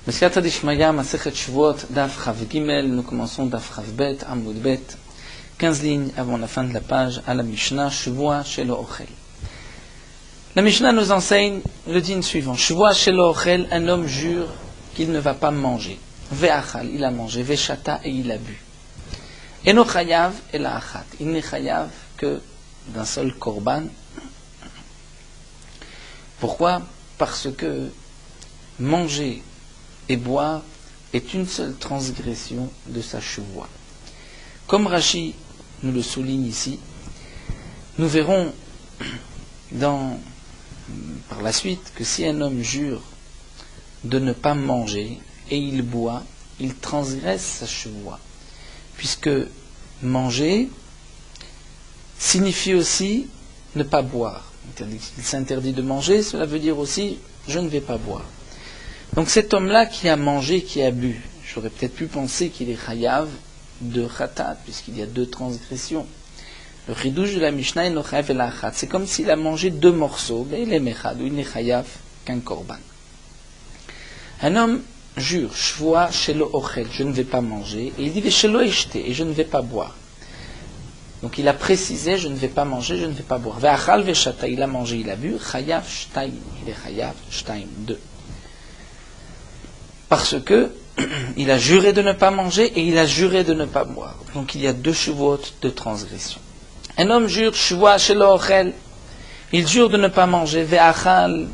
B'siyata d'Ishmaya, Masechet Shavuot, Daf Chav Gimel, nous commençons Daf Chav Bet, Amud Bet, 15 lignes avant la fin de la page, à la Mishnah, Shavua Shelo Ochel. La Mishnah nous enseigne le din suivant. Shavua Shelo Ochel, un homme jure qu'il ne va pas manger. Ve'achal, il a mangé. Ve'shata, et il a bu. Eno chayav et la achat. Il n'est chayav que d'un seul korban. Pourquoi? Parce que manger et boire est une seule transgression de sa shavua. Comme Rashi nous le souligne ici, nous verrons par la suite que si un homme jure de ne pas manger et il boit, il transgresse sa shavua. Puisque manger signifie aussi ne pas boire. Il s'interdit de manger, cela veut dire aussi je ne vais pas boire. Donc cet homme-là qui a mangé, qui a bu, j'aurais peut-être pu penser qu'il est chayav de chatat, puisqu'il y a deux transgressions. Le chidouche de la Mishnah est no chayav et la achat. C'est comme s'il a mangé deux morceaux, mais il est mechad, ou il n'est chayav qu'un korban. Un homme jure, shvua shelo ochel, je ne vais pas manger, et il dit shelo eshte, et je ne vais pas boire. Donc il a précisé, je ne vais pas manger, je ne vais pas boire. Ve'achal ve'shata, il a mangé, il a bu, chayav shtaim, il est chayav shtaim, deux. Parce que il a juré de ne pas manger et il a juré de ne pas boire. Donc il y a deux shavuot de transgression. Un homme jure, shvua shelo ochel, il jure de ne pas manger, ve'achal,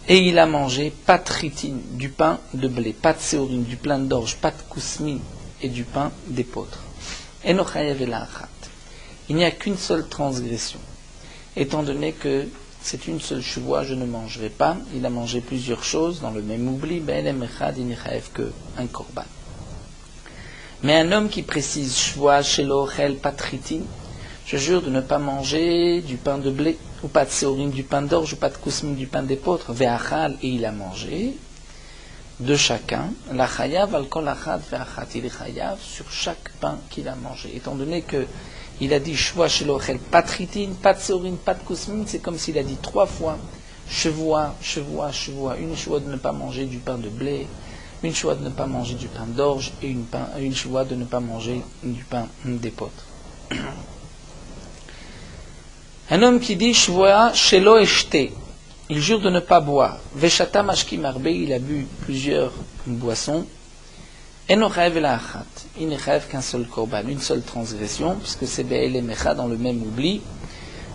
et il a mangé pat ritin, du pain de blé, pat seorin, du pain d'orge, pat kousmin, et du pain d'épeautre. Eno chayav et la achat. Il n'y a qu'une seule transgression. Étant donné que c'est une seule shavua, je ne mangerai pas. Il a mangé plusieurs choses dans le même oubli, ben el echad, il n'y chayav que un korban. Mais un homme qui précise shvua shelo ochel pat ritin, je jure de ne pas manger du pain de blé, ou pas de séorim du pain d'orge, ou pas de kousmin du pain d'épeautre, ve'achal, et il a mangé, de chacun, la chayav al kol achad ve'achat, il est chayav sur chaque pain qu'il a mangé. Étant donné que il a dit shvua shelo ochel, pat ritin, pat séorim, pat kousmin, c'est comme s'il a dit trois fois shvua, shvua, shvua, une shvua de ne pas manger du pain de blé, une shvua de ne pas manger du pain d'orge, et une shvua de ne pas manger du pain d'épeautre. Un homme qui dit shvua shelo eshte, il jure de ne pas boire. Veshata mashki marbe, il a bu plusieurs boissons. Eno chayav la achat, il n'est chayav qu'un seul korban, une seule transgression, puisque c'est be'el mecha dans le même oubli.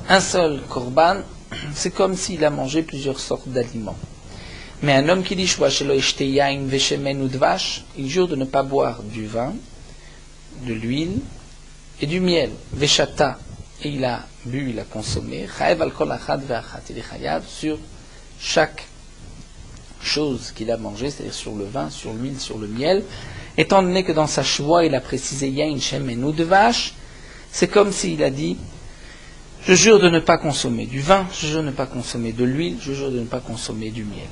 Un seul korban, c'est comme s'il a mangé plusieurs sortes d'aliments. Mais un homme qui dit shvua shelo eshte yain veshemen ou dvash, il jure de ne pas boire du vin, de l'huile et du miel. Veshata, et il a bu, il a consommé, chayav al kol achad ve'achat, il est chayav sur chaque chose qu'il a mangé, c'est-à-dire sur le vin, sur l'huile, sur le miel. Étant donné que dans sa shvua, il a précisé yain shemen ou dvash, c'est comme s'il a dit je jure de ne pas consommer du vin, je jure de ne pas consommer de l'huile, je jure de ne pas consommer du miel.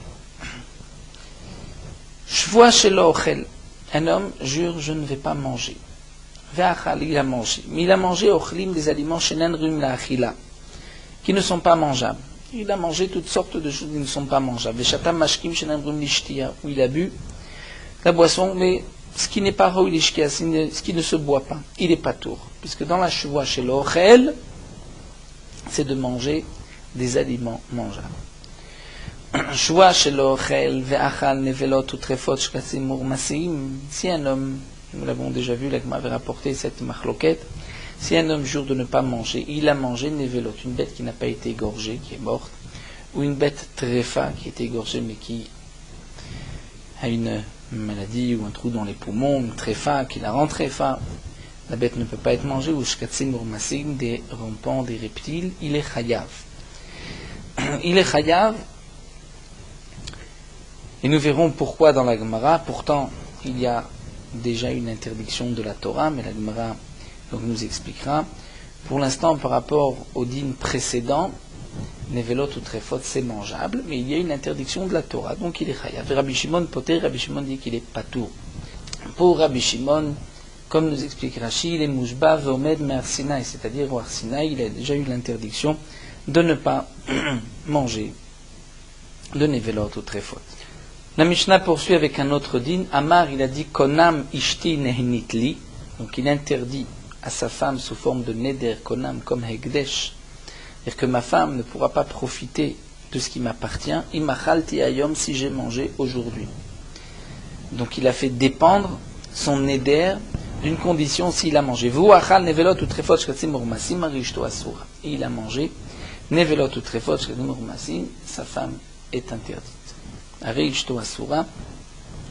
Shvua shelo ochel, un homme jure je ne vais pas manger. Ve'achal, il a mangé. Mais il a mangé ochlim, des aliments shenan rum la achila, qui ne sont pas mangeables. Il a mangé toutes sortes de choses qui ne sont pas mangeables. Veshatam mashkim shenan rum lishtia, où il a bu la boisson, mais ce qui n'est pas roi lishkia, ce qui ne se boit pas, il est pas tour. Puisque dans la shvua shelo ochel, c'est de manger des aliments mangeables. Shvua shelo ochel ve'achal nevelot utrefot shkasim murmasim. Si un homme, nous l'avons déjà vu, l'Agma avait rapporté cette machloket, si un homme jure de ne pas manger, il a mangé nevelot, une bête qui n'a pas été égorgée, qui est morte, ou une bête trefa qui est égorgée mais qui a une maladie ou un trou dans les poumons, une trefa qui la rend trefa, la bête ne peut pas être mangée, ou shkatzim urmasim, des rampants, des reptiles, il est chayav. Il est chayav, et nous verrons pourquoi dans la Gemara. Pourtant il y a déjà une interdiction de la Torah, mais la Gemara donc nous expliquera. Pour l'instant, par rapport au din précédent, nevelot ou trefot, c'est mangeable, mais il y a une interdiction de la Torah, donc il est chayav. Rabbi Shimon poter, Rabbi Shimon dit qu'il est patour. Pour Rabbi Shimon, comme nous explique Rashi, il est mouchba ve'omed me'ar Sinaï, c'est-à-dire au Har Sinaï, il a déjà eu l'interdiction de ne pas manger de nevelot ou trefot. La Mishnah poursuit avec un autre din. Amar, il a dit Konam ishti nehnitli. Donc il interdit à sa femme sous forme de neder, konam, comme hegdesh. C'est-à-dire que ma femme ne pourra pas profiter de ce qui m'appartient. Imachalti ayom, si j'ai mangé aujourd'hui. Donc il a fait dépendre son neder d'une condition s'il a mangé. Vuachal nevelot ou trefot shkatzim urmasim arishto asura. Et il a mangé nevelot ou trefot shkatzim urmasim, sa femme est interdite. Arishto asura,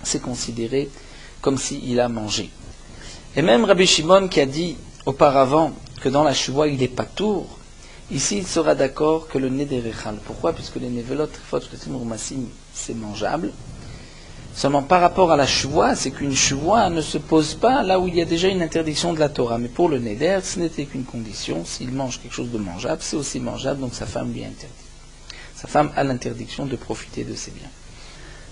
c'est considéré comme s'il a mangé. Et même Rabbi Shimon qui a dit auparavant que dans la Shuvah il est patour, ici il sera d'accord que le neder echal. Pourquoi? Puisque les nevelot trefot shkatzim urmasim c'est mangeable. Seulement par rapport à la Shuvah, c'est qu'une Shuvah ne se pose pas là où il y a déjà une interdiction de la Torah. Mais pour le Neder, ce n'était qu'une condition. S'il mange quelque chose de mangeable, c'est aussi mangeable, donc sa femme lui est interdite. Sa femme a l'interdiction de profiter de ses biens.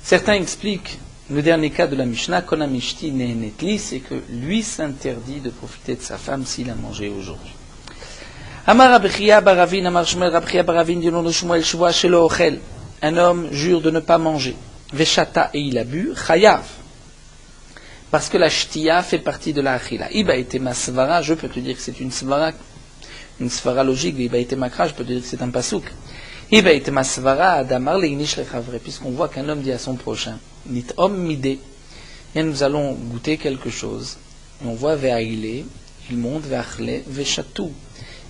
Certains expliquent le dernier cas de la Mishnah, Konamishti Nehenetli, c'est que lui s'interdit de profiter de sa femme s'il a mangé aujourd'hui. Amar Rabchia Baravin, Amar Shmuel Rabchia Baravin, Dilon Shmuel Shuvah Shelo Ochel. Un homme jure de ne pas manger. Veshata, et il a bu, chayav. Parce que la shtiya fait partie de la achila. Iba était ma svara, je peux te dire que c'est une svara logique. Iba était makra, je peux te dire que c'est un pasouk. Iba était ma svara, adamar leinish lechavre, puisqu'on voit qu'un homme dit à son prochain, nit om mide, et nous allons goûter quelque chose. Et on voit ve'aile, il monte, ve'achle, ve'chatou.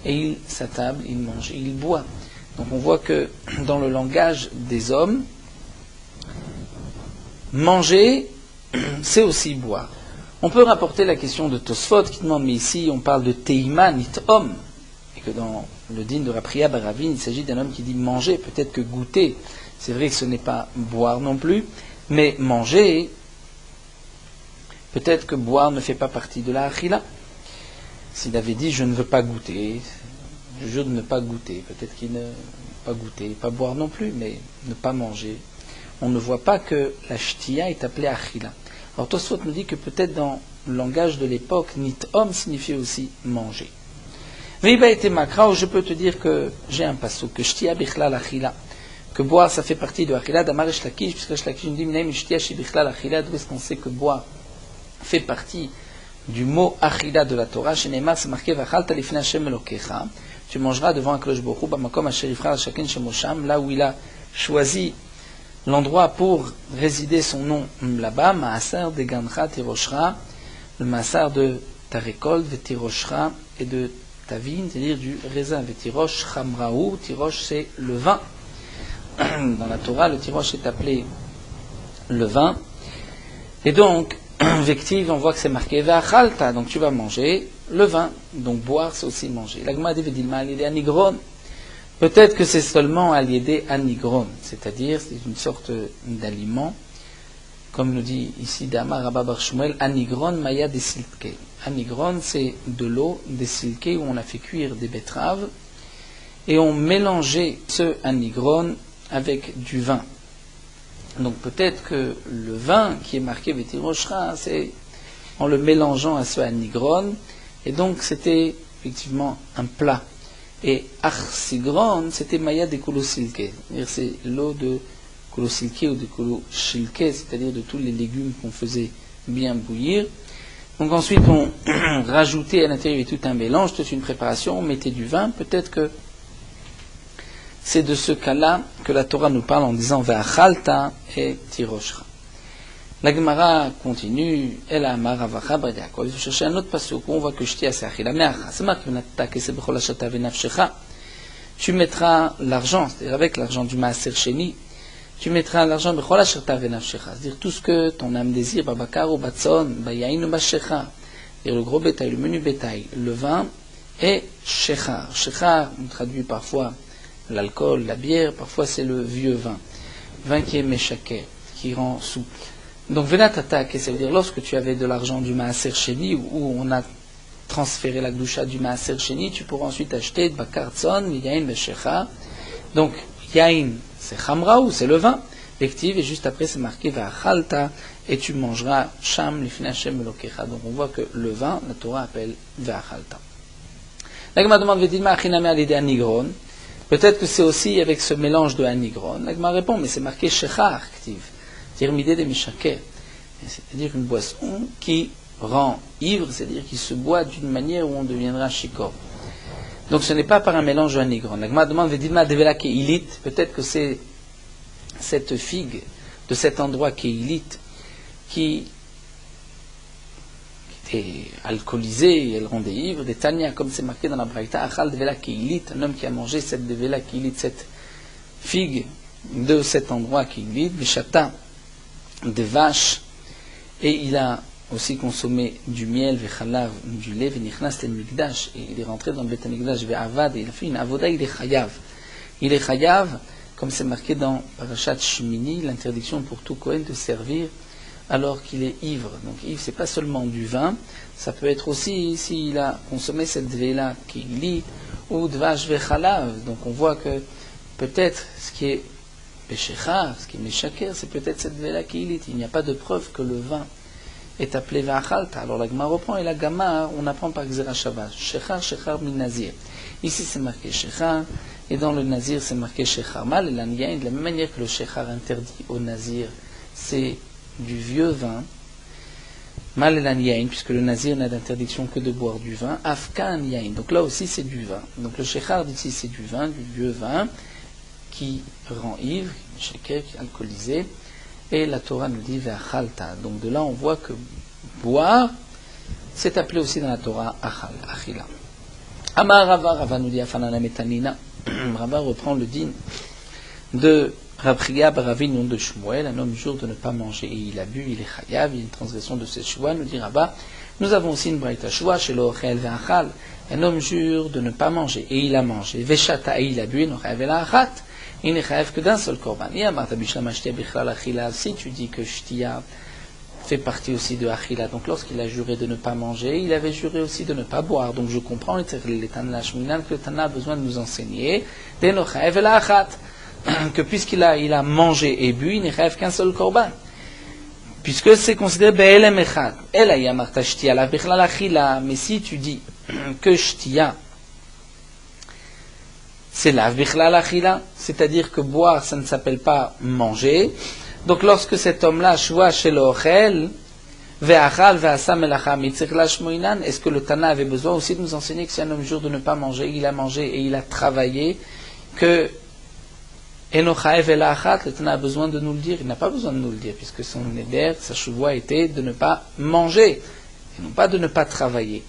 Et il s'attable, il mange, il boit. Donc on voit que dans le langage des hommes, manger, c'est aussi boire. On peut rapporter la question de Tosfot qui demande, mais ici on parle de Teima nit homme, et que dans le din de Rabchia Baravin, il s'agit d'un homme qui dit manger, peut-être que goûter, c'est vrai que ce n'est pas boire non plus, mais manger, peut-être que boire ne fait pas partie de la achila. S'il avait dit je ne veux pas goûter, je jure de ne pas goûter, peut-être qu'il ne pas goûter, pas boire non plus, mais ne pas manger. On ne voit pas que la shtiya est appelée achila. Alors Tosfot nous dit que peut-être dans le langage de l'époque, nit homme signifiait aussi manger. Veiba était makra, où je peux te dire que j'ai un passo, que shtiya bichlal achila, que boire ça fait partie de achila, d'amar shlakish, puisque shlakish nous dit mnem shtiya shi bichlal achila, d'où est-ce qu'on sait que boire fait partie du mot achila de la Torah, chez Neymar c'est marqué vachalta lifnei Hashem elokecha, tu mangeras devant Akadosh Baruch Hu, bamakom asher yivchar shaken shemosham, là où il a choisi l'endroit pour résider son nom là-bas, Maaser de Gancha Tiroshra, le Maaser de ta récolte, de Tiroshra et de ta vigne, c'est-à-dire du raisin, de Tirosh Chamraou, Tirosh c'est le vin. Dans la Torah, le Tirosh est appelé le vin. Et donc, Vective, on voit que c'est marqué Ve'achalta, donc tu vas manger le vin, donc boire c'est aussi manger. L'Agma dit Vedilma, il est anigron. Peut-être que c'est seulement aliédé anigron, c'est-à-dire c'est une sorte d'aliment, comme nous dit ici Damar Rabba Bar Shmuel, anigron maya des silke. Anigron c'est de l'eau des silke où on a fait cuire des betteraves et on mélangeait ce anigron avec du vin. Donc peut-être que le vin qui est marqué Vetiroshra, c'est en le mélangeant à ce anigron, et donc c'était effectivement un plat. Et Arsigron, c'était Maya de Kolosilke. C'est l'eau de Kolosilke ou de Koloshilke, c'est-à-dire de tous les légumes qu'on faisait bien bouillir. Donc ensuite, on rajoutait à l'intérieur tout un mélange, toute une préparation, on mettait du vin. Peut-être que c'est de ce cas-là que la Torah nous parle en disant Ve'achalta et Tiroshra. La Gemara continue, elle a amar avacha b'yakov. Il faut chercher un autre passage où on voit que shtiya c'est achila me'acha. C'est marqué v'natta kese b'chol hashata v'nafshecha. Tu mettras l'argent, c'est-à-dire avec l'argent du maaser sheni, tu mettras l'argent b'chol hashata v'nafshecha. C'est-à-dire tout ce que ton âme désire, babakar ou batson, bayain ou bashecha. C'est-à-dire le gros bétail, le menu bétail, le vin et shechar. Shechar, on traduit parfois l'alcool, la bière, parfois c'est le vieux vin. Vin qui est méchaké, qui rend souple. Donc, venatata, ça veut dire lorsque tu avais de l'argent du maaser sheni, où on a transféré la gdusha du maaser sheni, tu pourras ensuite acheter de bakar tzon, yain veshecha. Donc, yain, c'est chamraou, c'est le vin. Lective, et juste après, c'est marqué ve'achalta, et tu mangeras sham lifnei Hashem elokecha. Donc, on voit que le vin, la Torah appelle ve'achalta. La Gemara demande vedilma achiname alidei anigron. Peut-être que c'est aussi avec ce mélange de anigron. La Gemara répond, mais c'est marqué shechar, active. C'est-à-dire midé de mishaker. C'est-à-dire une boisson qui rend ivre, c'est-à-dire qui se boit d'une manière où on deviendra shikor. Donc ce n'est pas par un mélange anigron. La Gemara demande Vedilma devela keilit, peut-être que c'est cette figue de cet endroit keilit qui était alcoolisée, elle rendait ivre, des Tania, comme c'est marqué dans la Braïta, Achal devela keilit, un homme qui a mangé cette devela keilit, cette figue de cet endroit keilit, Vishata, des vaches, et il a aussi consommé du miel, vechalav, du lait, venichnas el mikdash, et il est rentré dans le Beth Amikdash, ve'avad, et il a fait une avoda, il est chayav. Il est chayav, comme c'est marqué dans Parashat Shmini, l'interdiction pour tout Kohen de servir alors qu'il est ivre. Donc ivre, c'est pas seulement du vin, ça peut être aussi s'il a consommé cette vela qui lit, ou dvash vechalav. Donc on voit que peut-être ce qui est péchécha, ce qui est méchaker, c'est peut-être cette vela qui lit. Il n'y a pas de preuve que le vin est appelé v'achalta. Alors la Gemara reprend, et la Gamar, on apprend par Gzera Shabbat. Shechar min nazir. Ici c'est marqué shechar, et dans le nazir c'est marqué shechar. Mal et l'anyain, de la même manière que le shechar interdit au nazir, c'est du vieux vin. Mal et l'anyain, puisque le nazir n'a d'interdiction que de boire du vin. Afka anyain, donc là aussi c'est du vin. Donc le shechar d'ici c'est du vin, du vieux vin, qui rend ivre, sheker, qui est alcoolisé. Et la Torah nous dit ve'achalta. Donc de là on voit que boire, c'est appelé aussi dans la Torah achal, achila. Amar Rava, Rava nous dit afanana metanina. Rava reprend le din de Rabchia Baravi, nom de Shmuel, un homme jure de ne pas manger et il a bu, il est chayav, il y a une transgression de cette choix, nous dit Rava. Nous avons aussi une braïta choix chez l'ochel ve'achal. Un homme jure de ne pas manger et il a mangé. Veshata et il a bu, il n'aurait ve'la'achat. Il n'est chayav que d'un seul korban. Si tu dis que shtia fait partie aussi de achila, donc lorsqu'il a juré de ne pas manger, il avait juré aussi de ne pas boire. Donc je comprends que le Tana a besoin de nous enseigner que puisqu'il a mangé et bu, il n'est chayav qu'un seul korban. Puisque c'est considéré be'elem echad. Ela yamarta shtia la bichlal achila. Mais si tu dis que shtia c'est la bichlal achila, c'est-à-dire que boire, ça ne s'appelle pas manger. Donc lorsque cet homme-là, shua shel ochel, ve'achal ve'asa melacha mitzich la shmoinan, est-ce que le Tana avait besoin aussi de nous enseigner que si un homme jure de ne pas manger, il a mangé et il a travaillé, que enochaev elachat, le Tana a besoin de nous le dire? Il n'a pas besoin de nous le dire, puisque son éder, sa chevoie était de ne pas manger, et non pas de ne pas travailler.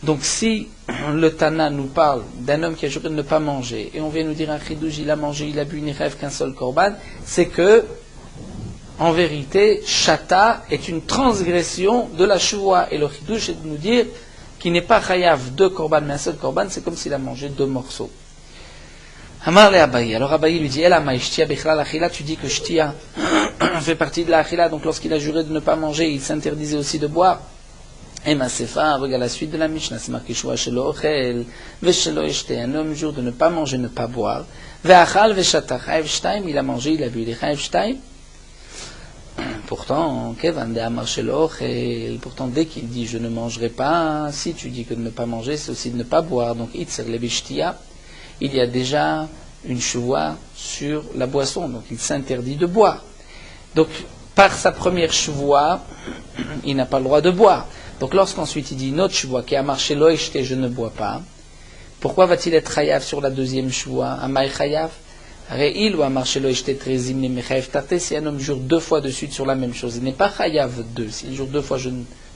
Donc si le Tana nous parle d'un homme qui a juré de ne pas manger, et on vient nous dire un chidouj, il a mangé, il a bu, il n'y rêve qu'un seul korban, c'est que, en vérité, shata est une transgression de la chevoie. Et le chidouj est de nous dire qu'il n'est pas chayav deux korban, mais un seul korban, c'est comme s'il a mangé deux morceaux. Amar le Abaye. Alors Abaye lui dit, Ela ma ishtia bichlal achila, tu dis que shtia fait partie de la achila, donc lorsqu'il a juré de ne pas manger, il s'interdisait aussi de boire. Et ma sefa, regarde la suite de la Mishnah, c'est marqué shua shelo ochel, veshelo ishte, un homme jure de ne pas manger, ne pas boire, ve'achal veshata, chayav shtaim, il a mangé, il a bu, il est chayav shtaim. Pourtant, Kevan de Amar shelo ochel, pourtant dès qu'il dit je ne mangerai pas, si tu dis que de ne pas manger, c'est aussi de ne pas boire, donc itzer levishtia, il y a déjà une chevoie sur la boisson, donc il s'interdit de boire. Donc, par sa première chevoie, il n'a pas le droit de boire. Donc, lorsqu'ensuite il dit une autre chevoie qui a marché loïchte, je ne bois pas, pourquoi va-t-il être chayav sur la deuxième chevoie? Amay chayav? Re'il ou amar shelo ishte trezim ne mechayev tate, si un homme jure deux fois de suite sur la même chose, il n'est pas chayav deux. S'il jure deux fois je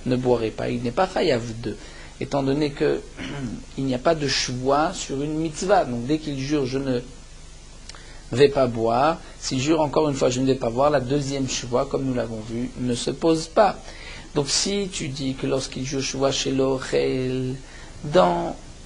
ne boirai pas, il n'est pas chayav deux. Étant donné qu'il n'y a pas de chevoie sur une mitzvah. Donc dès qu'il jure je ne vais pas boire, s'il jure encore une fois je ne vais pas boire, la deuxième chevoie, comme nous l'avons vu, ne se pose pas. Donc si tu dis que lorsqu'il jure chevoie chez l'ochel,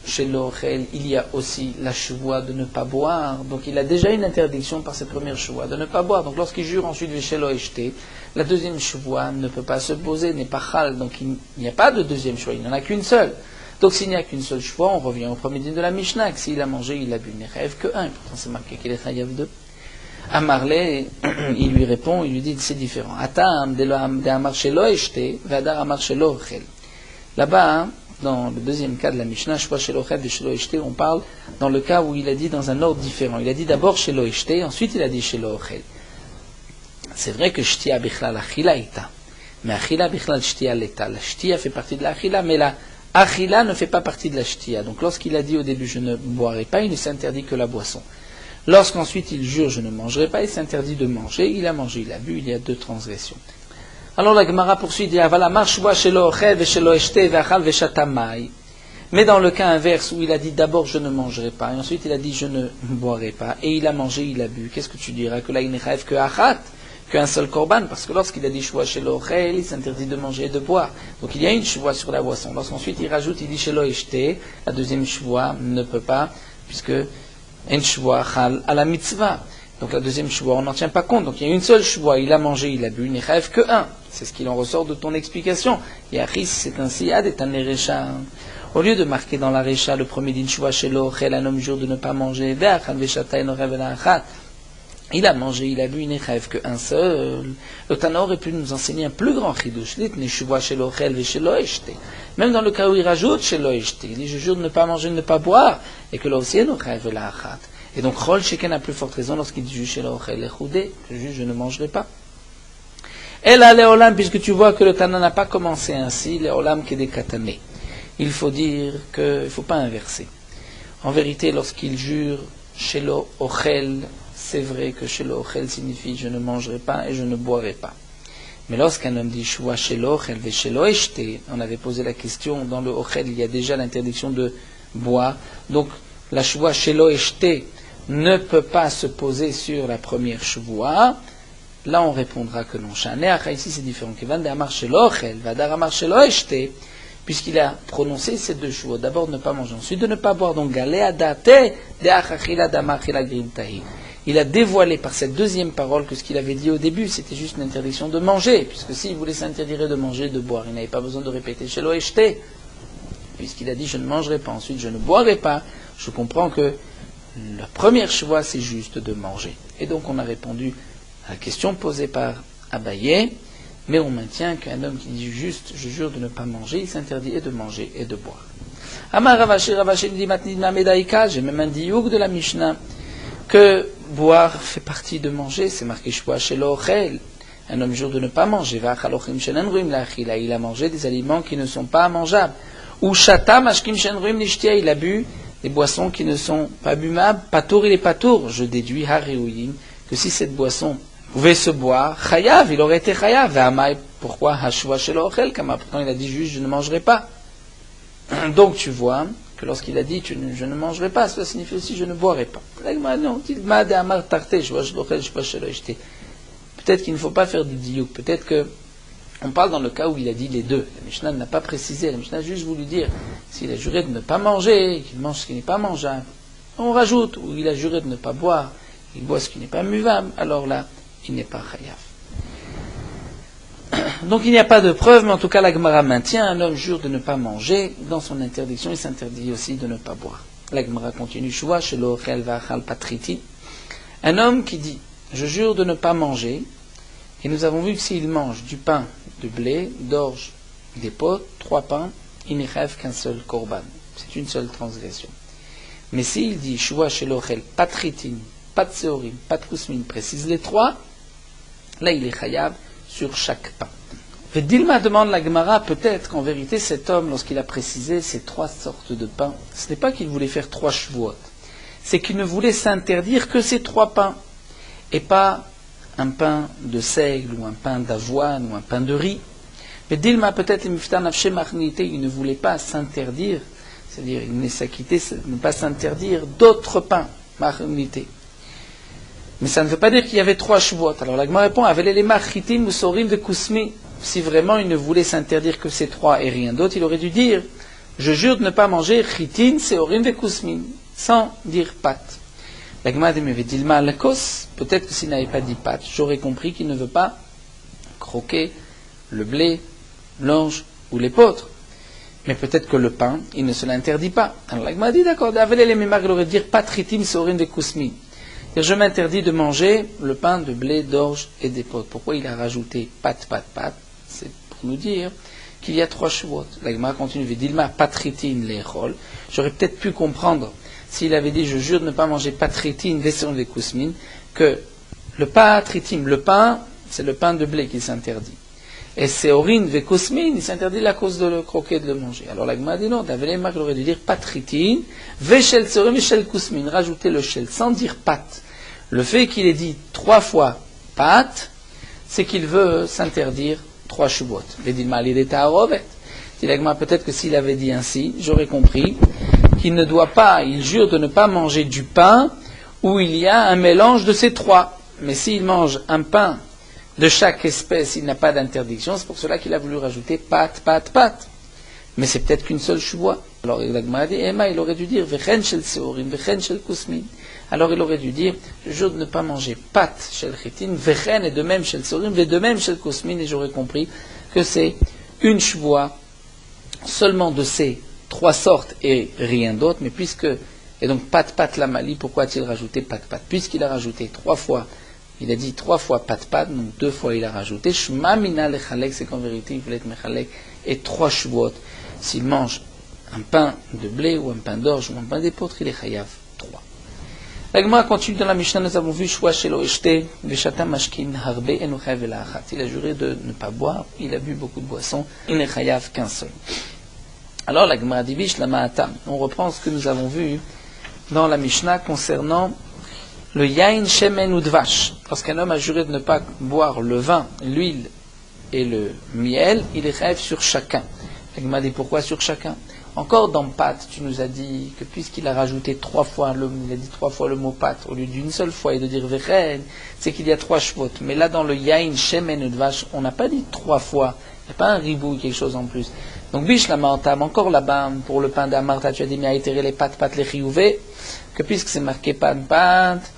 chez l'ochel, il y a aussi la chevoie de ne pas boire, donc il a déjà une interdiction par cette première chevoie de ne pas boire. Donc lorsqu'il jure ensuite chez l'ochel, la deuxième chevoie ne peut pas se poser, n'est pas chal, donc il n'y a pas de deuxième chevoie, il n'y en a qu'une seule. Donc s'il n'y a qu'une seule chevoie, on revient au premier din de la Mishnah, que s'il a mangé, il a bu, il n'est chayav que un, pourtant c'est marqué qu'il est chayav deux. Amarle, il lui répond, il lui dit c'est différent. Atam de amar shelo eshte, vadar amar shelo ochel. Là-bas, dans le deuxième cas de la Mishnah, shua shelo ochel de shelo eshte, on parle dans le cas où il a dit dans un ordre différent. Il a dit d'abord shelo eshte, ensuite il a dit shelo ochel. C'est vrai que shtia bichlal achila ita. Mais achila bichlal shtia leta. La shtia fait partie de la achila, mais la achila ne fait pas partie de la shtia. Donc lorsqu'il a dit au début je ne boirai pas, il ne s'interdit que la boisson. Lorsqu'ensuite il jure je ne mangerai pas, il s'interdit de manger. Il a mangé, il a bu, il y a 2 transgressions. Alors la Gemara poursuit, dit avala marshwa shelo ochel veshelo eshte ve'achal veshatamai. Mais dans le cas inverse où il a dit d'abord je ne mangerai pas, et ensuite il a dit je ne boirai pas, et il a mangé, il a bu, qu'est-ce que tu diras? Que là il n'est rêve que achat, qu'un seul korban, parce que lorsqu'il a dit shua shelo ochel, il s'interdit de manger et de boire. Donc il y a une shua sur la boisson. Lorsqu'ensuite il rajoute, il dit shelo eshte, la deuxième shua ne peut pas, puisque une shua chal à la mitzvah. Donc la deuxième shua, on n'en tient pas compte. Donc il y a une seule shua, il a mangé, il a bu, il n'est rêve que un. C'est ce qu'il en ressort de ton explication. Yachis, c'est ainsi, ad et an recha. Au lieu de marquer dans la recha le premier din shua shelo ochel, un homme jure de ne pas manger, ve'achal ve'shata eno rêve l'achat. Il a mangé, il a bu, il n'est rêve qu'un seul. Le Tana aurait pu nous enseigner un plus grand chidush. L'itne shua shelo ochel ve'shelo eshte. Même dans le cas où il rajoute shelo eshte, il dit je jure de ne pas manger, de ne pas boire, et que là aussi eno rêve l'achat. Et donc, Rol Sheken a plus forte raison lorsqu'il dit juge shelo ochel lechoudé, je juge, je ne mangerai pas. Et là, les olam, puisque tu vois que le Tana n'a pas commencé ainsi, les olam qui des katané. Il faut dire qu'il ne faut pas inverser. En vérité, lorsqu'il jure shelo ochel, c'est vrai que shelo ochel signifie je ne mangerai pas et je ne boirai pas. Mais lorsqu'un homme dit shua shelo ochel ve shelo eshte, on avait posé la question, dans le ochel, il y a déjà l'interdiction de boire. Donc, la shua shelo eshte ne peut pas se poser sur la première shua. Là, on répondra que non. Ici, c'est différent. Puisqu'il a prononcé ces 2 shua. D'abord, de ne pas manger. Ensuite, de ne pas boire. Donc, il a dévoilé par cette deuxième parole que ce qu'il avait dit au début, c'était juste une interdiction de manger. Puisque s'il voulait s'interdirer de manger, de boire, il n'avait pas besoin de répéter shelo eshte. Puisqu'il a dit je ne mangerai pas, ensuite je ne boirai pas, je comprends que la première choix c'est juste de manger. Et donc on a répondu à la question posée par Abaye, mais on maintient qu'un homme qui dit juste je jure de ne pas manger, il s'interdit et de manger et de boire. Amar Ravashi dit Matnidna Medaïka, j'ai même un diouk de la Mishnah, que boire fait partie de manger, c'est marqué shua shelo ochel. Un homme jure de ne pas manger, il a mangé des aliments qui ne sont pas mangeables. Ou shata mashkim shenruim nishtia, il a bu des boissons qui ne sont pas bumables. Patour, il est patour. Je déduis hareuyim que si cette boisson pouvait se boire, chayav, il aurait été chayav. Ve'amai, pourquoi hashua shelo ochel, kama, pourtant il a dit juste je ne mangerai pas. Donc tu vois que lorsqu'il a dit je ne mangerai pas, cela signifie aussi je ne boirai pas. Peut-être qu'il ne faut pas faire du diouk, peut-être que on parle dans le cas où il a dit les deux. La Mishnah n'a pas précisé. La Mishnah a juste voulu dire s'il a juré de ne pas manger, qu'il mange ce qui n'est pas mangeable. On rajoute, ou il a juré de ne pas boire, il boit ce qui n'est pas buvable, alors là, il n'est pas chayav. Donc il n'y a pas de preuve, mais en tout cas la Gemara maintient, un homme jure de ne pas manger, dans son interdiction, il s'interdit aussi de ne pas boire. La Gemara continue, Shua shelo ochel va'achal patriti. Un homme qui dit, je jure de ne pas manger, et nous avons vu que s'il mange du pain de blé, d'orge, d'épeautre, 3 pains, il n'y rêve qu'un seul korban. C'est une seule transgression. Mais s'il dit shua shelo ochel, pat chitin, pat seorim, pat kusmin, précise les 3, là il est chayav sur chaque pain. Dilma demande la Gemara, peut-être qu'en vérité cet homme, lorsqu'il a précisé ces 3 sortes de pains, ce n'est pas qu'il voulait faire 3 shvuot, c'est qu'il ne voulait s'interdire que ces 3 pains, et pas un pain de seigle, ou un pain d'avoine, ou un pain de riz. Mais Dilma, peut-être, il ne voulait pas s'interdire, c'est-à-dire il ne s'acquittait, ne pas s'interdire d'autres pains, marnité. Mais ça ne veut pas dire qu'il y avait 3 shvuot. Alors la Gemara répond, avec les machitim ou sorim de kusmi, si vraiment il ne voulait s'interdire que ces 3 et rien d'autre, il aurait dû dire, je jure de ne pas manger chitin, seorim de kusmin, sans dire pâte. La Gemara dit, mais Dilma lakos, peut-être que s'il n'avait pas dit pâte, j'aurais compris qu'il ne veut pas croquer le blé, l'orge ou l'épeautre. Mais peut-être que le pain, il ne se l'interdit pas. Alors la Gemara dit, d'accord, d'aveler les mémar, il aurait dû dire patritim seorim de kusmin. Je m'interdis de manger le pain de blé, d'orge et d'épeautre. Pourquoi il a rajouté pâte? C'est pour nous dire qu'il y a 3 shvuot. La Gemara continue, Dilma patritin lechol. J'aurais peut-être pu comprendre s'il avait dit, je jure de ne pas manger patritin, vesson de kusmin, que le patritim, le pain, c'est le pain de blé qui s'interdit. Et Seorin vekosmin, il s'interdit la cause de le croquer, de le manger. Alors la Gemara dit non, Daveléma, il aurait dû dire patritin, veshel Seorin, veshel kusmin, rajouter le shel, sans dire pat. Le fait qu'il ait dit 3 fois pat, c'est qu'il veut s'interdire 3 shuvot. Il dit mal, il est à Arovet. Dit la Gemara, peut-être que s'il avait dit ainsi, j'aurais compris qu'il ne doit pas, il jure de ne pas manger du pain où il y a un mélange de ces 3. Mais s'il mange un pain de chaque espèce, il n'a pas d'interdiction. C'est pour cela qu'il a voulu rajouter pat, pat, pat. Mais c'est peut-être qu'une seule chevoie. Alors la Gemara dit, Emma, il aurait dû dire vechen shel seorim, vechen shel kusmin. Alors il aurait dû dire, je jure de ne pas manger pat shel chitin, vechen et de même shel seorim, et de même shel kusmin. Et j'aurais compris que c'est une chevoie seulement de ces 3 sortes et rien d'autre. Mais puisque, et donc pat, pat, la mali, pourquoi a-t-il rajouté pat, pat? Puisqu'il a rajouté 3 fois. Il a dit 3 fois pat pat, donc 2 fois il a rajouté. Shma mina lechalek, c'est qu'en vérité il voulait être mechalek. Et 3 shvuot. S'il mange un pain de blé ou un pain d'orge ou un pain d'épeautre, il est chayav 3. La Gemara continue dans la Mishnah, nous avons vu shwa shelo eshte, veshata mashkin harbe enu chayav ela achat. Il a juré de ne pas boire, il a bu beaucoup de boissons, il n'est chayav qu'un seul. Alors la Gemara dit bish la ma'atam. On reprend ce que nous avons vu dans la Mishnah concernant le yain, shemen ou dvash. Lorsqu'un homme a juré de ne pas boire le vin, l'huile et le miel, il est chayav sur chacun. Il m'a dit pourquoi sur chacun? Encore dans pâte, tu nous as dit que puisqu'il a rajouté 3 fois il a dit 3 fois le mot pâte au lieu d'une seule fois et de dire vechen, c'est qu'il y a 3 shvot. Mais là dans le yain, shemen ou dvash, on n'a pas dit 3 fois. Il n'y a pas un ribou, quelque chose en plus. Donc bish la ma'atam, encore là-bas pour le pain d'amarta, tu as dit mais a itéré les pâtes, pâtes les chiyuvés, que puisque c'est marqué pâte, pâte,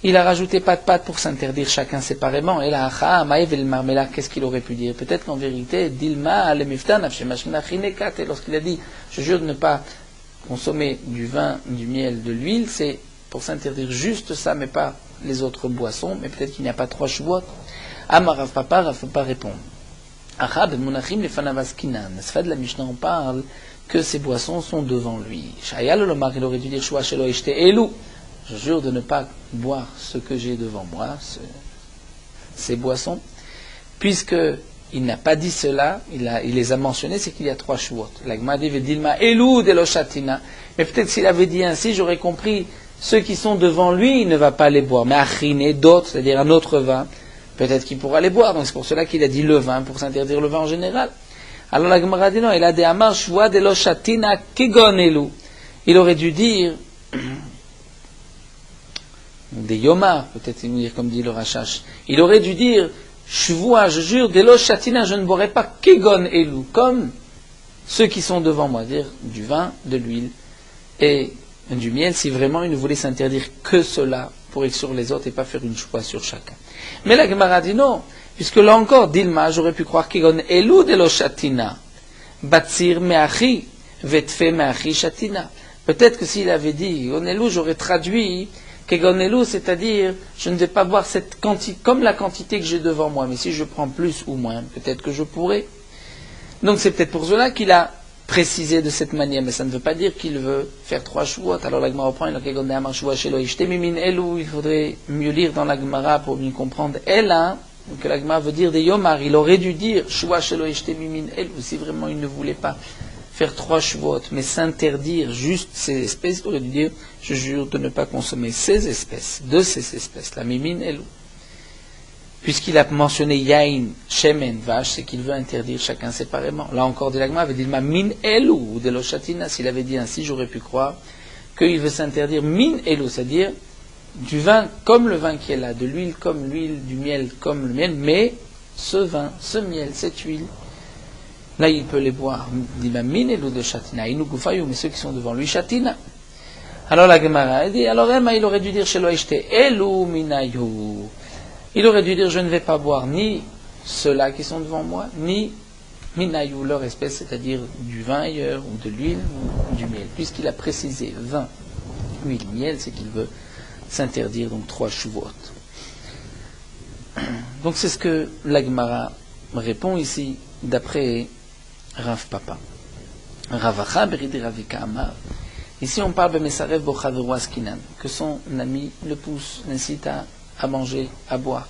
il a rajouté pas de pâte pour s'interdire chacun séparément. Et là, mais là, qu'est-ce qu'il aurait pu dire? Peut-être qu'en vérité, Dilma, lorsqu'il a dit, je jure de ne pas consommer du vin, du miel, de l'huile, c'est pour s'interdire juste ça, mais pas les autres boissons. Mais peut-être qu'il n'y a pas 3 chevaux. Rav Papa répond. Achab, Munachim, les Fanavaskinan. Ce de la Mishnah, on parle que ces boissons sont devant lui. Shayal Lomar, il aurait dû dire, Shua Shelo Eshte Elu. Je jure de ne pas boire ce que j'ai devant moi, ces boissons, puisqu'il n'a pas dit cela, il les a mentionnés, c'est qu'il y a 3 chouot. L'agma dit Dilma Elou de l'Oshatina. Mais peut-être s'il avait dit ainsi, j'aurais compris, ceux qui sont devant lui, il ne va pas les boire. Mais Achine, d'autres, c'est-à-dire un autre vin, peut-être qu'il pourra les boire. Donc c'est pour cela qu'il a dit le vin, pour s'interdire le vin en général. Alors l'agma dit non, il a des Amar Shua de l'Oshatina Kegon Elou. Il aurait dû dire des Yoma, peut-être dire comme dit le Rachash. Il aurait dû dire, je jure, Delo Shatina, je ne boirai pas Kegon Elou, comme ceux qui sont devant moi, dire du vin, de l'huile et du miel, si vraiment il ne voulait s'interdire que cela pour être sur les autres et pas faire une choix sur chacun. Mais la Gemara dit non, puisque là encore, Dilma, j'aurais pu croire Kegon Elou Delo Shatina, Batsir Meachi, Vetfe Meachi Shatina. Peut-être que s'il avait dit Kegon Elou, j'aurais traduit Kegonelu, c'est-à-dire, je ne vais pas boire cette quantité, comme la quantité que j'ai devant moi, mais si je prends plus ou moins, peut-être que je pourrais. Donc c'est peut-être pour cela qu'il a précisé de cette manière, mais ça ne veut pas dire qu'il veut faire 3 chouot. Alors la Gemara reprend, il faudrait mieux lire dans la Gemara pour bien comprendre. Ella, que la Gemara veut dire des Yomar, il aurait dû dire, Shua shelo ishte mimin elu, si vraiment il ne voulait pas faire 3 chevaux, mais s'interdire juste ces espèces, il aurait dû dire, je jure de ne pas consommer ces espèces, de ces espèces, la mimine et l'eau. Puisqu'il a mentionné yain, shemen, vache, c'est qu'il veut interdire chacun séparément. Là encore, Dilagma avait dit ma min elou ou de l'oshatina. S'il avait dit ainsi, j'aurais pu croire qu'il veut s'interdire min elou, c'est-à-dire du vin comme le vin qui est là, de l'huile comme l'huile, du miel comme le miel, mais ce vin, ce miel, cette huile, là, il peut les boire. Dit ma min elou de shatina, inu gufayu, mais ceux qui sont devant lui, shatina. Alors la Gemara dit, alors il aurait dû dire shelo ishte elou minayu. Il aurait dû dire, je ne vais pas boire ni ceux-là qui sont devant moi, ni minayu, leur espèce, c'est-à-dire du vin ailleurs, ou de l'huile, ou du miel. Puisqu'il a précisé vin, huile, miel, c'est qu'il veut s'interdire, donc 3 chouvotes. Donc c'est ce que la Gemara répond ici, d'après Rav Papa. Ravacha beridi ravika amar. Ici on parle de Mesarev Bochaveru Askinan, que son ami le pousse, l'incite à manger, à boire.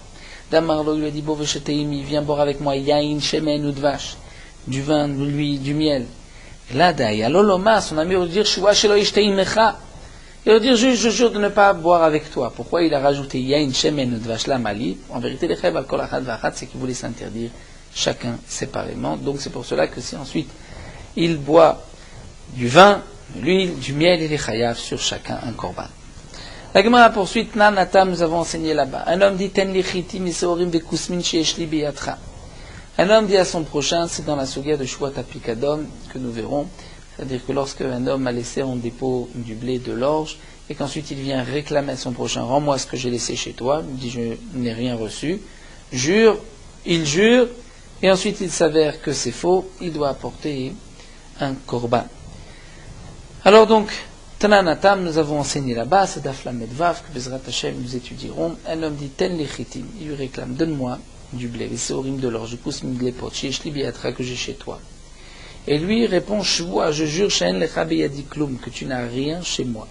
Damarlo lui a dit, Bovecheteimi, viens boire avec moi, Yain, Shemen ou Dvash, du vin, de l'huile, du miel. Là, d'ailleurs, Loloma, son ami, aurait dire, Shua Shelo Ishteimecha. Il aurait dire, je jure de ne pas boire avec toi. Pourquoi il a rajouté Yain, Shemen ou Dvash, la Mali? En vérité, les Cheb, Al-Kol Achad Vachat, c'est qu'il voulait s'interdire chacun séparément. Donc c'est pour cela que si ensuite il boit du vin, de l'huile, du miel et les chayav sur chacun un korban. La Gemara poursuit, Nanatam, nous avons enseigné là-bas. Un homme dit, Ten lichiti miseorim vekusmin sheeshli biyatra. Un homme dit à son prochain, c'est dans la sugia de Shuat Apikadom que nous verrons, c'est-à-dire que lorsque un homme a laissé en dépôt du blé, de l'orge, et qu'ensuite il vient réclamer à son prochain, rends-moi ce que j'ai laissé chez toi, il dit, je n'ai rien reçu, il jure, et ensuite il s'avère que c'est faux, il doit apporter un korban. Alors donc, Tananatam, nous avons enseigné là-bas, c'est Daflamedvav, que Bezrat Hashem nous étudierons. Un homme dit Ten lechitim, il lui réclame, donne-moi du blé, les séorim de l'orge, kousmin de l'épot, shli biatra que j'ai chez toi. Et lui répond, Shvoa, je jure, She'en lecha beyadi klum, que tu n'as rien chez moi.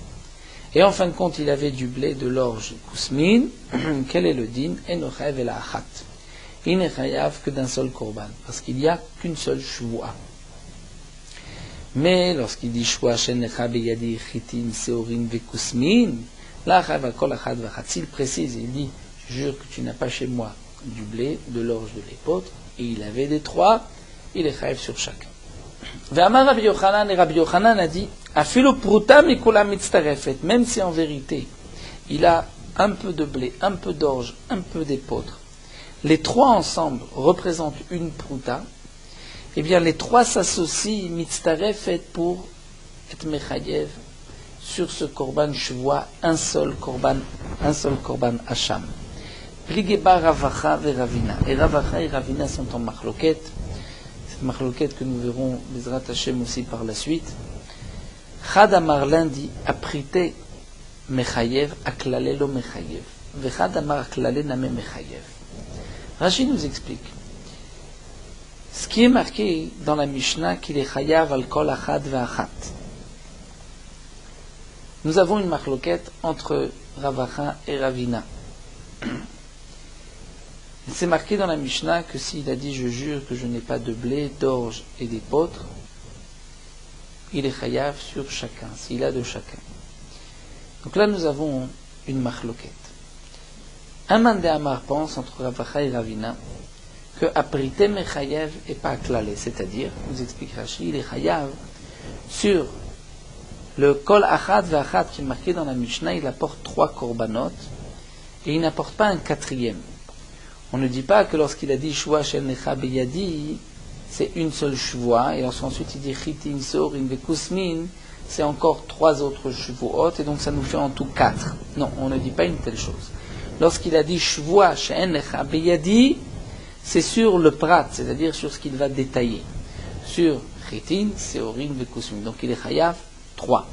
Et en fin de compte, il avait du blé, de l'orge, kousmin, quel est le din? Enochav el achat. Il n'est chayav que d'un seul korban, parce qu'il n'y a qu'une seule shvoa. Mais lorsqu'il dit shvoa shen lecha beyadi chitim seorim vekusmin, là chayav kol achad vachat, s'il précise, il dit, je jure que tu n'as pas chez moi du blé, de l'orge, de l'épeautre, et il avait des trois, il est chayav sur chacun. Ve'amar Rabbi Yochanan, et Rabbi Yochanan a dit, afilo pruta mikula mitztarefet, même si en vérité, il a un peu de blé, un peu d'orge, un peu d'épeautre, les trois ensemble représentent une pruta, eh bien les trois s'associent, mitztarefet, pour être mechayev sur ce korban shvoa, un seul korban hacham. Pligeba Ravacha et Ravina. Et Ravacha et Ravina sont en machloket. Cette machloket que nous verrons Bezrat Hashem aussi par la suite. Chad Amar lundi, aprite mechayev, aklale lo mechayev. Vechad Amar aklale name mechayev. Rashi nous explique ce qui est marqué dans la Mishnah qu'il est chayav al kol achad ve'achat. Nous avons une machloket entre Ravacha et Ravina. C'est marqué dans la Mishnah que s'il a dit je jure que je n'ai pas de blé, d'orge et d'épeautre, il est chayav sur chacun, s'il a de chacun. Donc là nous avons une machloket. Un mandé Amar pense entre Ravacha et Ravina que aprite mechayev et pas aklalé, c'est-à-dire, nous explique Rashi, il est chayav sur le kol achad ve'achat qui est marqué dans la Mishnah, il apporte 3 korbanot et il n'apporte pas un 4e. On ne dit pas que lorsqu'il a dit shvoa shel necha beyadi, c'est une seule shvoa, et ensuite il dit chitim seorim vekusmin, c'est encore 3 autres shvoot, et donc ça nous fait en tout 4. Non, on ne dit pas une telle chose. Lorsqu'il a dit shvoa shel necha beyadi, c'est sur le prat, c'est-à-dire sur ce qu'il va détailler. Sur chitim seorim vekusmin. Donc il est chayav 3.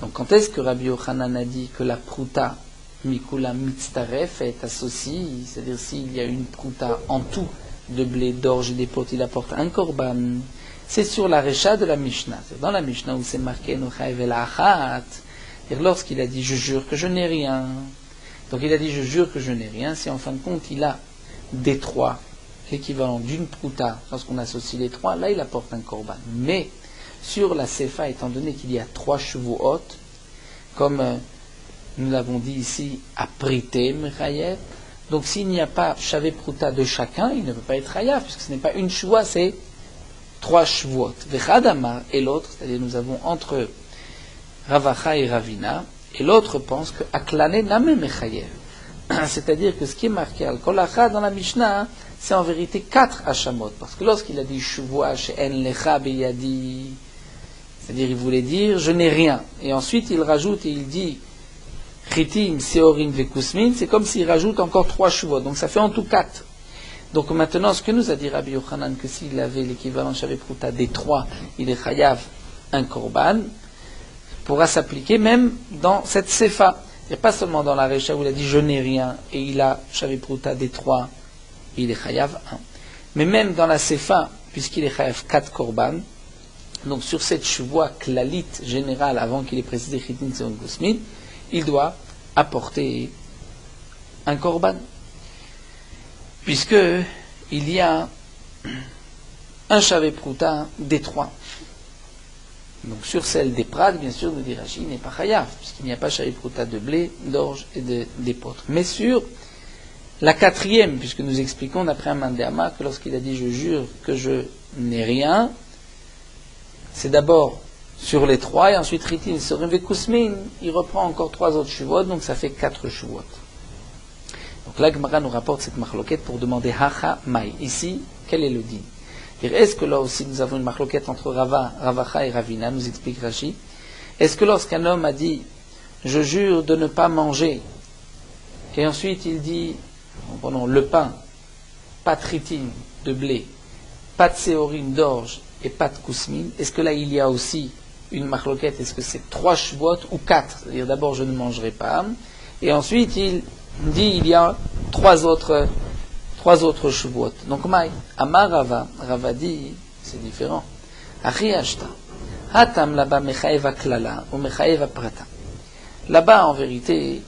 Donc quand est-ce que Rabbi Yochanan a dit que la pruta mikula mitztaref est associée, c'est-à-dire s'il y a une pruta en tout de blé, d'orge et d'épeautre, il apporte un korban, c'est sur la recha de la Mishnah. C'est dans la Mishnah où c'est marqué Nochaev el achat, et lorsqu'il a dit je jure que je n'ai rien, donc il a dit je jure que je n'ai rien, c'est en fin de compte il a des 3, l'équivalent d'une pruta, lorsqu'on associe les 3, là il apporte un korban. Mais sur la sefa, étant donné qu'il y a 3 shavuot, comme nous l'avons dit ici, aprite mechayev, donc s'il n'y a pas shavé pruta de chacun, il ne peut pas être chayav, puisque ce n'est pas une shvoa, c'est 3 shavuot. Vechad Amar et l'autre, c'est-à-dire nous avons entre Ravacha et Ravina, et l'autre pense que aklane name mechayev. C'est-à-dire que ce qui est marqué al kol achad dans la Mishnah, c'est en vérité 4 hachamot, parce que lorsqu'il a dit shvoa she'en lecha beyadi, c'est-à-dire il voulait dire je n'ai rien, et ensuite il rajoute et il dit chitim seorim vekusmin, c'est comme s'il rajoute encore 3 shuvot, donc ça fait en tout 4. Donc maintenant ce que nous a dit Rabbi Yochanan, que s'il avait l'équivalent shavé pruta des 3, il est chayav un korban, pourra s'appliquer même dans cette sefa. Il n'y a pas seulement dans la recha où il a dit je n'ai rien et il a shavé pruta des 3, il est chayav 1. Mais même dans la sefa, puisqu'il est chayav 4 korban, donc sur cette shvoa klalite générale, avant qu'il ait précisé chitim seorim vekusmin, il doit apporter un korban. puisque il y a un Shavé Prouta des trois. Donc sur celle des Pragues, bien sûr, nous dit Rashi, n'est pas Chayav, puisqu'il n'y a pas Shavé Prouta de blé, d'orge et d'épeautre. Mais sur la quatrième, puisque nous expliquons d'après un Mandéama que lorsqu'il a dit je jure que je n'ai rien, c'est d'abord sur les trois, et ensuite Ritin sur Kusmin, il reprend encore trois autres Shuvot, donc ça fait 4 Shuvot. Donc là, Gemara nous rapporte cette marloquette pour demander Hacha Mai. Ici, quel est le din? Est-ce que là aussi nous avons une marloquette entre Ravacha et Ravina, nous explique Rashi? Est-ce que lorsqu'un homme a dit je jure de ne pas manger, et ensuite il dit prenons le pain, pas de ritin de blé, pas de séorine d'orge et pas de kousmine, est-ce que là il y a aussi une marloquette? Est-ce que c'est 3 shvuot ou 4? C'est-à-dire d'abord je ne mangerai pas, et ensuite il dit il y a trois autres shvuot. Donc Maï, Amar Rava dit, c'est différent. Achi Ashta, Hatam là-bas mechaeva klala ou mechaeva prata. Là-bas en vérité,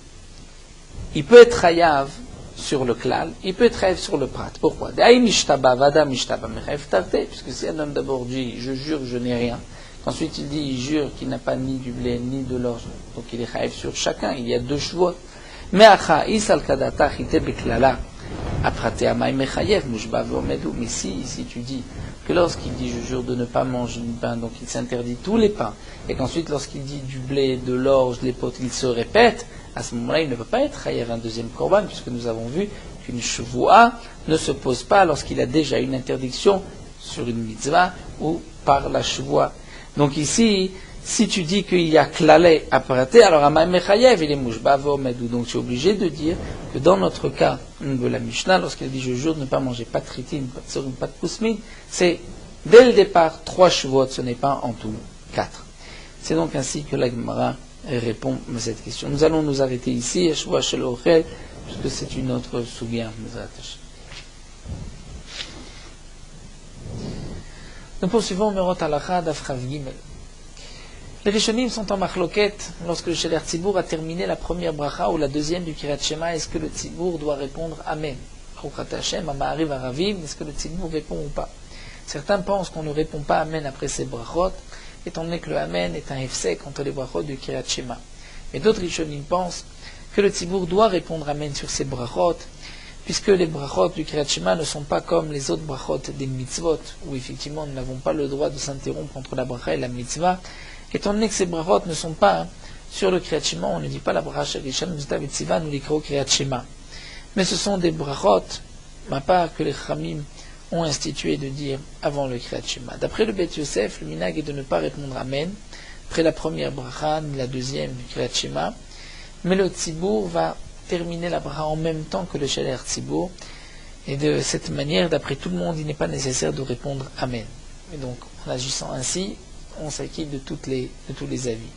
il peut être chayav sur le klal, il peut être chayav sur le prat. Pourquoi? Puisque si un homme d'abord dit je jure que je n'ai rien, ensuite il dit il jure qu'il n'a pas ni du blé ni de l'orge, donc il est chayav sur chacun, il y a 2 shvuot. Mais si tu dis que lorsqu'il dit je jure de ne pas manger du pain, donc il s'interdit tous les pains, et qu'ensuite lorsqu'il dit du blé, de l'orge, de l'épeautre, il se répète, à ce moment-là il ne peut pas être chayav un deuxième korban, puisque nous avons vu qu'une shvoua ne se pose pas lorsqu'il a déjà une interdiction sur une mitzvah ou par la shvoua. Donc ici, si tu dis qu'il y a klalé à prater, alors Amaim Mechayev, il est mouchba v'omedou. Donc tu es obligé de dire que dans notre cas de la Mishnah, lorsqu'elle dit je jure de ne pas manger pas de tritine, pas de serum, pas de kousmine, c'est dès le départ 3 shvuot, ce n'est pas en tout 4. C'est donc ainsi que la Gemara répond à cette question. Nous allons nous arrêter ici, Shvuah Shel Ochel, puisque c'est une autre sougya. Nous poursuivons Merot Halacha d'Afrav Gimel. Les Rishonim sont en machloket lorsque le Sheler Tzibour a terminé la première bracha ou la deuxième du Kiryat Shema. Est-ce que le Tzibour doit répondre Amen? Est-ce que le Tzibour répond ou pas? Certains pensent qu'on ne répond pas Amen après ces brachot, étant donné que le Amen est un hefsek entre les brachot du Kiryat Shema. Mais d'autres Rishonim pensent que le Tzibour doit répondre Amen sur ces brachot, puisque les brachot du Kiryat Shema ne sont pas comme les autres brachot des mitzvot, où effectivement nous n'avons pas le droit de s'interrompre entre la bracha et la mitzvah. Étant donné que ces brachot ne sont pas sur le Kriyat Shema, on ne dit pas la bracha Shel Muzdav et Tziva, nous l'écrivons Kriyat Shema. Mais ce sont des brachot, ma part, que les Chamim ont institué de dire avant le Kriyat Shema. D'après le Bet Yosef, le minag est de ne pas répondre Amen après la première bracha, ni la deuxième du Kriyat Shema. Mais le Tzibour va terminer la bracha en même temps que le Sheler Tzibour. Et de cette manière, d'après tout le monde, il n'est pas nécessaire de répondre Amen. Et donc, en agissant ainsi, on s'acquitte de tous les avis.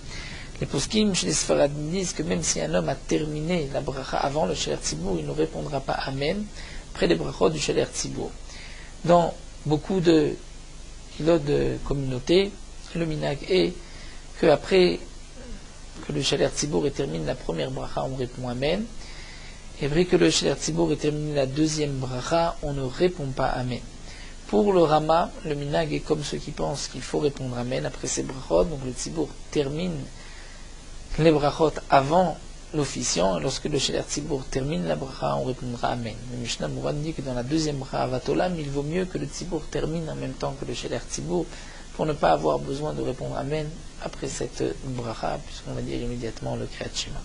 Les poskim chez les Sfaradim disent que même si un homme a terminé la bracha avant le Sheler Tzibour, il ne répondra pas Amen après les brachot du Sheler Tzibour. Dans beaucoup de communautés, le minag est qu'après que le Sheler Tzibour ait terminé la première bracha, on répond Amen. Et après que le Sheler Tzibour ait terminé la deuxième bracha, on ne répond pas Amen. Pour le Rama, le minag est comme ceux qui pensent qu'il faut répondre Amen après ces brachot. Donc le Tzibour termine les brachot avant l'officiant. Et lorsque le Sheler Tzibour termine la bracha, on répondra Amen. Le Mishnah Mourad dit que dans la deuxième bracha Avatolam, il vaut mieux que le Tzibour termine en même temps que le Sheler Tzibour pour ne pas avoir besoin de répondre Amen après cette bracha, puisqu'on va dire immédiatement le Kriyat Shema.